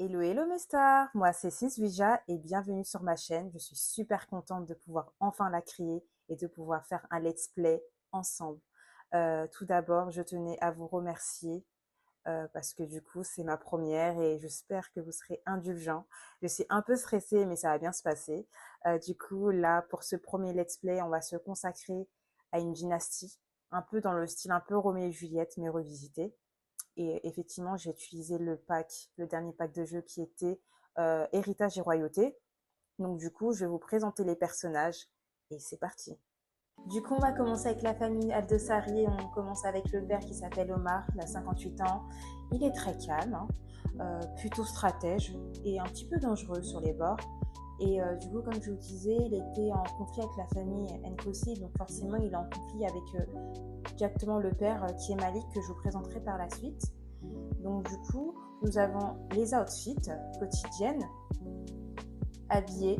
Hello, hello mes stars, moi c'est Siswija et bienvenue sur ma chaîne. Je suis super contente de pouvoir enfin la créer et de pouvoir faire un let's play ensemble. Tout d'abord, je tenais à vous remercier parce que du coup c'est ma première et j'espère que vous serez indulgents. Je suis un peu stressée mais ça va bien se passer. Du coup là pour ce premier let's play, on va se consacrer à une dynastie, un peu dans le style un peu Roméo et Juliette mais revisité. Et effectivement, j'ai utilisé le dernier pack de jeu qui était Héritage et Royauté. Donc du coup, je vais vous présenter les personnages et c'est parti. Du coup, on va commencer avec la famille Aldosari. On commence avec le père qui s'appelle Omar, il a 58 ans. Il est très calme, hein, plutôt stratège et un petit peu dangereux sur les bords. Et du coup, comme je vous disais, il était en conflit avec la famille Nkosi, donc forcément, il est en conflit avec directement le père qui est Malik, que je vous présenterai par la suite. Donc du coup, nous avons les outfits quotidiennes, habillés,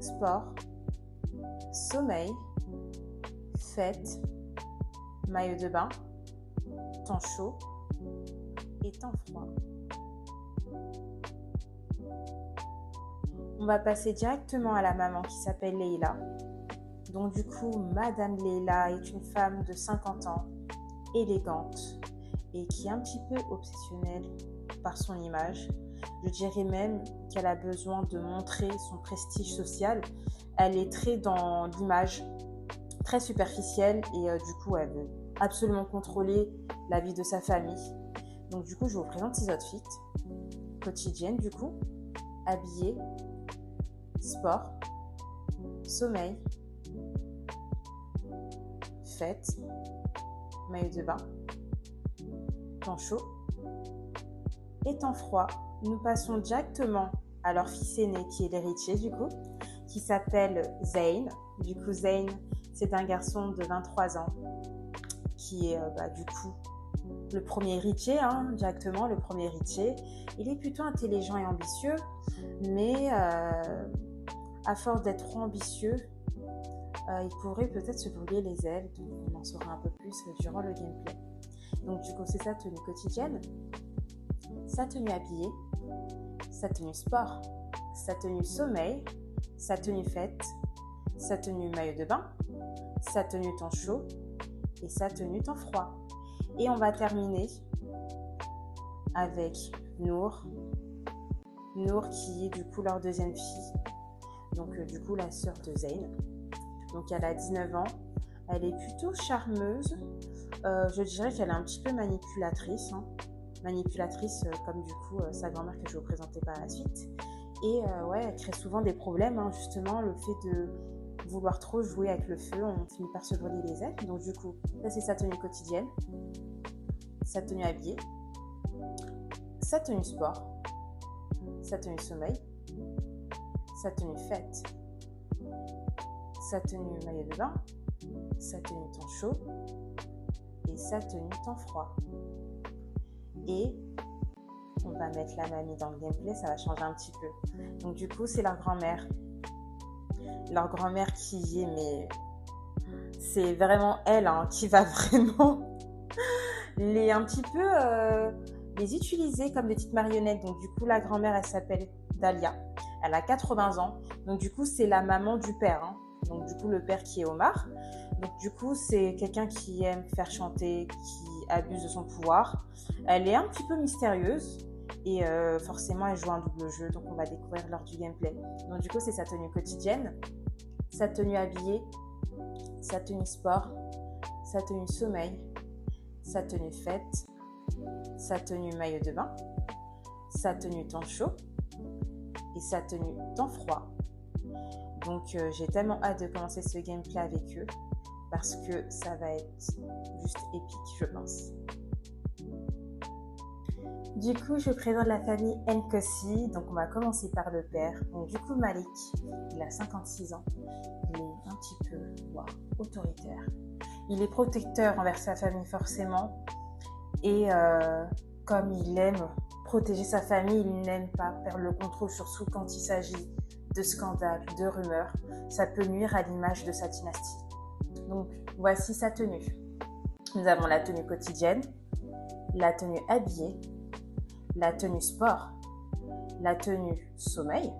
sport, sommeil, fête, maillot de bain, temps chaud et temps froid. On va passer directement à la maman qui s'appelle Leila. Donc du coup, Madame Leila est une femme de 50 ans, élégante et qui est un petit peu obsessionnelle par son image. Je dirais même qu'elle a besoin de montrer son prestige social. Elle est très dans l'image, très superficielle et du coup, elle veut absolument contrôler la vie de sa famille. Donc du coup, je vous présente ses outfits quotidiennes du coup, habillée, sport, sommeil, fête, maillot de bain, temps chaud et temps froid. Nous passons directement à leur fils aîné qui est l'héritier du coup, qui s'appelle Zayn. Du coup, Zayn, c'est un garçon de 23 ans qui est du coup le premier héritier, directement le premier héritier. Il est plutôt intelligent et ambitieux, mais à force d'être trop ambitieux, il pourrait peut-être se brûler les ailes. Donc on en saura un peu plus durant le gameplay. Donc du coup, c'est sa tenue quotidienne, sa tenue habillée, sa tenue sport, sa tenue sommeil, sa tenue fête, sa tenue maillot de bain, sa tenue temps chaud et sa tenue temps froid. Et on va terminer avec Nour. Nour qui est du coup leur deuxième fille, donc du coup la sœur de Zayn. Donc elle a 19 ans, elle est plutôt charmeuse, je dirais qu'elle est un petit peu manipulatrice, comme du coup sa grand-mère que je vais vous présenter par la suite. Et elle crée souvent des problèmes, justement le fait de vouloir trop jouer avec le feu, on finit par se brûler les ailes. Donc du coup, ça c'est sa tenue quotidienne, sa tenue habillée, sa tenue sport, sa tenue sommeil, sa tenue fête, sa tenue maillot de bain, sa tenue temps chaud et sa tenue temps froid. Et on va mettre la mamie dans le gameplay, ça va changer un petit peu. Donc du coup, c'est leur grand-mère. Leur grand-mère qui est, mais c'est vraiment elle qui va vraiment un petit peu les utiliser comme des petites marionnettes. Donc du coup, la grand-mère, elle s'appelle Dalia. Elle a 80 ans. Donc du coup, c'est la maman du père. Donc du coup, le père qui est Omar. Donc du coup, c'est quelqu'un qui aime faire chanter, qui abuse de son pouvoir. Elle est un petit peu mystérieuse et forcément, elle joue un double jeu. Donc on va découvrir lors du gameplay. Donc du coup, c'est sa tenue quotidienne, sa tenue habillée, sa tenue sport, sa tenue sommeil, sa tenue fête, sa tenue maillot de bain, sa tenue temps chaud et sa tenue temps froid. Donc j'ai tellement hâte de commencer ce gameplay avec eux parce que ça va être juste épique, je pense. Du coup, je présente la famille Nkosi. Donc on va commencer par le père. Donc du coup, Malik, il a 56 ans. Il est un petit peu autoritaire. Il est protecteur envers sa famille forcément. Et comme il aime protéger sa famille, il n'aime pas perdre le contrôle, surtout quand il s'agit de scandales, de rumeurs. Ça peut nuire à l'image de sa dynastie. Donc voici sa tenue. Nous avons la tenue quotidienne, la tenue habillée, la tenue sport, la tenue sommeil,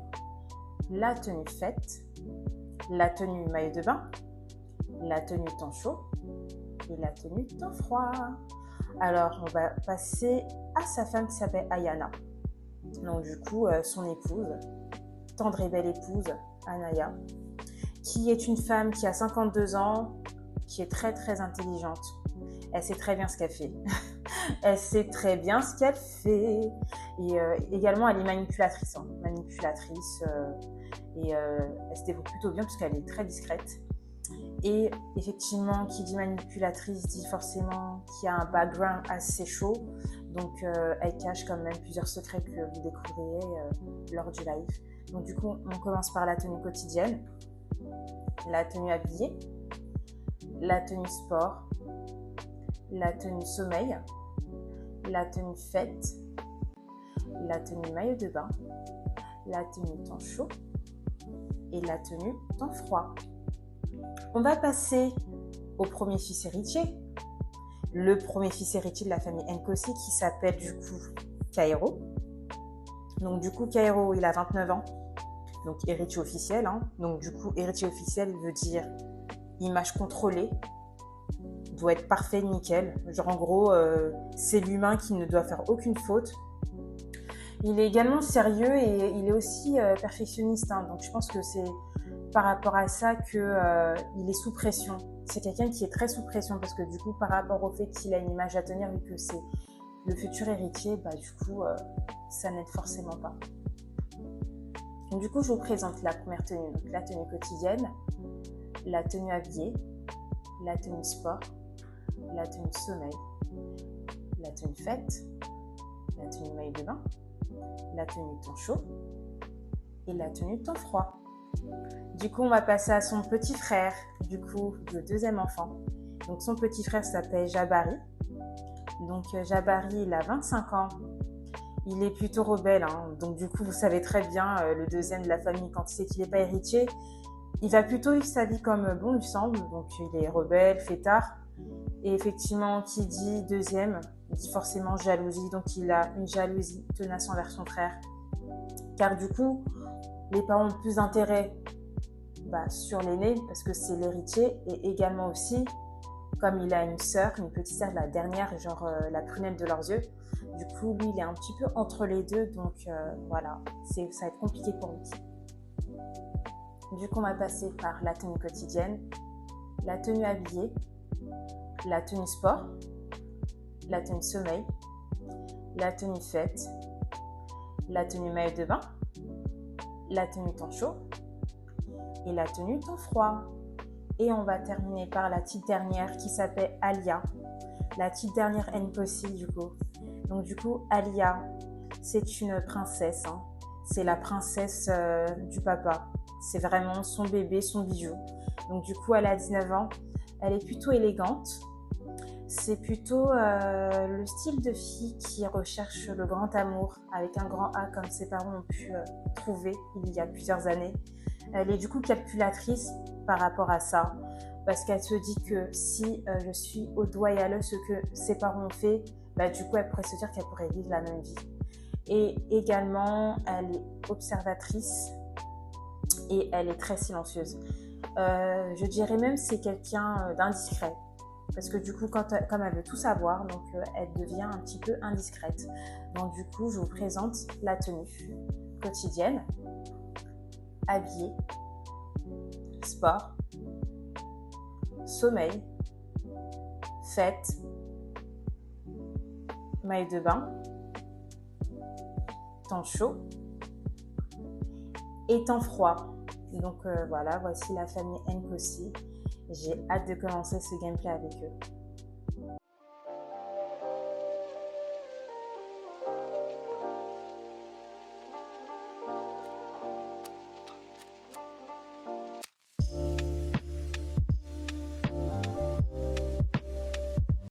la tenue fête, la tenue maillot de bain, la tenue temps chaud et la tenue temps froid. Alors, on va passer à sa femme qui s'appelle Ayana. Donc du coup, son épouse, tendre et belle épouse, Anaya, qui est une femme qui a 52 ans, qui est très très intelligente. Elle sait très bien ce qu'elle fait. Elle sait très bien ce qu'elle fait. Et également, elle est manipulatrice. Et elle se débrouille plutôt bien parce qu'elle est très discrète. Et effectivement, qui dit manipulatrice dit forcément qu'il y a un background assez chaud. Donc, elle cache quand même plusieurs secrets que vous découvrirez lors du live. Donc, du coup, on commence par la tenue quotidienne, la tenue habillée, la tenue sport, la tenue sommeil, la tenue fête, la tenue maillot de bain, la tenue temps chaud et la tenue temps froid. On va passer au premier fils héritier, le premier fils héritier de la famille Nkosi qui s'appelle du coup Kaïro. Donc du coup Kaïro, il a 29 ans, donc héritier officiel. Donc du coup héritier officiel veut dire image contrôlée, doit être parfait, nickel. Genre en gros, c'est l'humain qui ne doit faire aucune faute. Il est également sérieux et il est aussi perfectionniste. Donc je pense que c'est par rapport à ça qu'il est sous pression. C'est quelqu'un qui est très sous pression parce que du coup, par rapport au fait qu'il a une image à tenir, vu que c'est le futur héritier, du coup, ça n'aide forcément pas. Donc, du coup, je vous présente la première tenue, donc la tenue quotidienne, la tenue habillée, la tenue sport, la tenue sommeil, la tenue fête, la tenue maillot de bain, la tenue temps chaud et la tenue temps froid. Du coup, on va passer à son petit frère, du coup, le deuxième enfant. Donc, son petit frère s'appelle Jabari. Donc, Jabari, il a 25 ans. Il est plutôt rebelle. Donc, du coup, vous savez très bien, le deuxième de la famille, quand il sait qu'il n'est pas héritier, il va plutôt vivre sa vie comme bon lui semble. Donc, il est rebelle, fêtard. Et effectivement, qui dit deuxième, dit forcément jalousie. Donc, il a une jalousie tenace envers son frère. Car du coup, les parents ont plus d'intérêt sur l'aîné parce que c'est l'héritier et également aussi, comme il a une sœur, une petite sœur, la dernière, genre la prunelle de leurs yeux. Du coup, lui, il est un petit peu entre les deux. Donc, voilà, ça va être compliqué pour lui. Du coup, on va passer par la tenue quotidienne, la tenue habillée, la tenue sport, la tenue sommeil, la tenue fête, la tenue maillot de bain, la tenue temps chaud et la tenue temps froid. Et on va terminer par la petite dernière qui s'appelle Alia, la petite dernière Nkosi du coup. Donc du coup, Alia, c'est une princesse. C'est la princesse du papa. C'est vraiment son bébé, son bijou. Donc du coup, elle a 19 ans. Elle est plutôt élégante. C'est plutôt le style de fille qui recherche le grand amour avec un grand A comme ses parents ont pu trouver il y a plusieurs années. Elle est du coup calculatrice par rapport à ça parce qu'elle se dit que si je suis au doigt et à l'œil ce que ses parents ont fait, du coup elle pourrait se dire qu'elle pourrait vivre la même vie. Et également, elle est observatrice et elle est très silencieuse. Je dirais même c'est quelqu'un d'indiscret. Parce que du coup, comme elle veut tout savoir, donc elle devient un petit peu indiscrète. Donc du coup, je vous présente la tenue quotidienne, habillée, sport, sommeil, fête, maillot de bain, temps chaud et temps froid. Donc voilà, voici la famille Nkosi. J'ai hâte de commencer ce gameplay avec eux.